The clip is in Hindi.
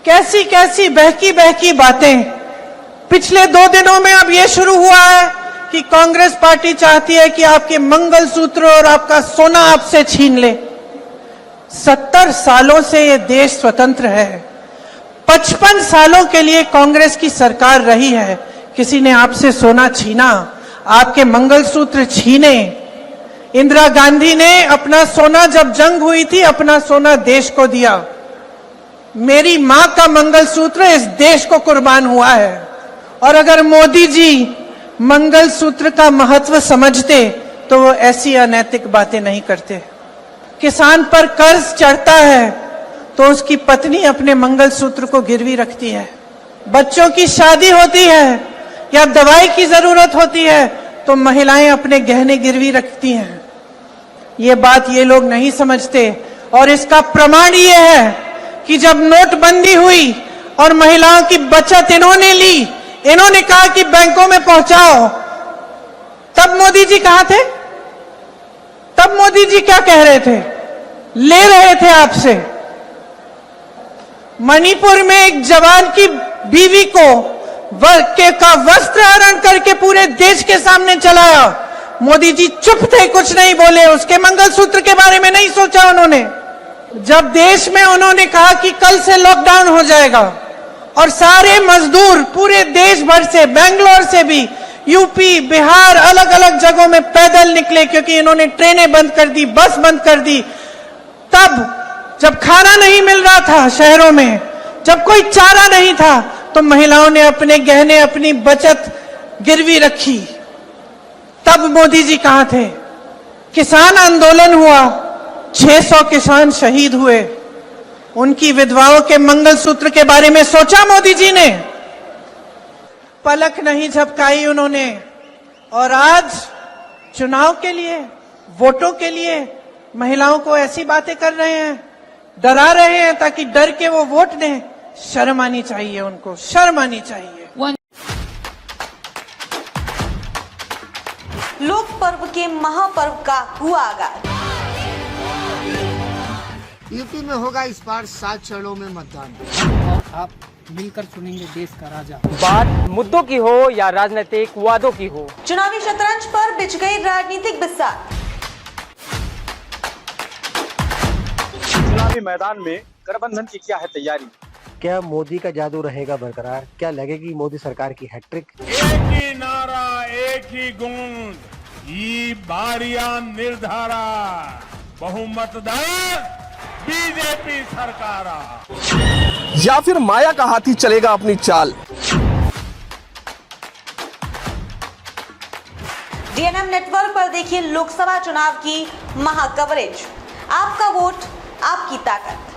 कैसी कैसी बहकी बहकी बातें। पिछले 2 दिनों में अब यह शुरू हुआ है कि कांग्रेस पार्टी चाहती है कि आपके मंगलसूत्र और आपका सोना आपसे छीन ले। 70 सालों से ये देश स्वतंत्र है, 55 सालों के लिए कांग्रेस की सरकार रही है। किसी ने आपसे सोना छीना, आपके मंगलसूत्र छीने? इंदिरा गांधी ने अपना सोना, जब जंग हुई थी, अपना सोना देश को दिया। मेरी मां का मंगलसूत्र इस देश को कुर्बान हुआ है। और अगर मोदी जी मंगलसूत्र का महत्व समझते तो वो ऐसी अनैतिक बातें नहीं करते। किसान पर कर्ज चढ़ता है तो उसकी पत्नी अपने मंगलसूत्र को गिरवी रखती है। बच्चों की शादी होती है या दवाई की जरूरत होती है तो महिलाएं अपने गहने गिरवी रखती हैं। ये बात ये लोग नहीं समझते। और इसका प्रमाण ये है कि जब नोटबंदी हुई और महिलाओं की बचत इन्होंने ली, इन्होंने कहा कि बैंकों में पहुंचाओ, तब मोदी जी कहां थे? तब मोदी जी क्या कह रहे थे? ले रहे थे आपसे। मणिपुर में एक जवान की बीवी को का वस्त्र हरण करके पूरे देश के सामने चलाया। मोदी जी चुप थे, कुछ नहीं बोले। उसके मंगलसूत्र के बारे में नहीं सोचा उन्होंने। जब देश में उन्होंने कहा कि कल से लॉकडाउन हो जाएगा और सारे मजदूर पूरे देश भर से, बेंगलोर से भी, यूपी, बिहार, अलग अलग जगहों में पैदल निकले क्योंकि इन्होंने ट्रेनें बंद कर दी, बस बंद कर दी। तब जब खाना नहीं मिल रहा था शहरों में, जब कोई चारा नहीं था, तो महिलाओं ने अपने गहने, अपनी बचत गिरवी रखी। तब मोदी जी कहां थे? किसान आंदोलन हुआ, 600 किसान शहीद हुए। उनकी विधवाओं के मंगलसूत्र के बारे में सोचा मोदी जी ने? पलक नहीं झपकाई उन्होंने। और आज चुनाव के लिए, वोटों के लिए महिलाओं को ऐसी बातें कर रहे हैं, डरा रहे हैं ताकि डर के वो वोट दें। शर्म आनी चाहिए उनको, शर्म आनी चाहिए। लोक पर्व के महापर्व का हुआ आगाज। यूपी में होगा इस बार 7 चरणों में मतदान। और आप मिलकर चुनेंगे देश का राजा। बात मुद्दों की हो या राजनीतिक वादों की हो, चुनावी शतरंज पर बिछ गई राजनीतिक बिसात। चुनावी मैदान में गठबंधन की क्या है तैयारी? क्या मोदी का जादू रहेगा बरकरार? क्या लगेगी मोदी सरकार की हैट्रिक? एक ही नारा, एक ही गूंज, ये बारियां निर्धारा, बहुमतदार बीजेपी सरकार। या फिर माया का हाथी चलेगा अपनी चाल? डीएनएम नेटवर्क पर देखिए लोकसभा चुनाव की महा कवरेज। आपका वोट, आपकी ताकत।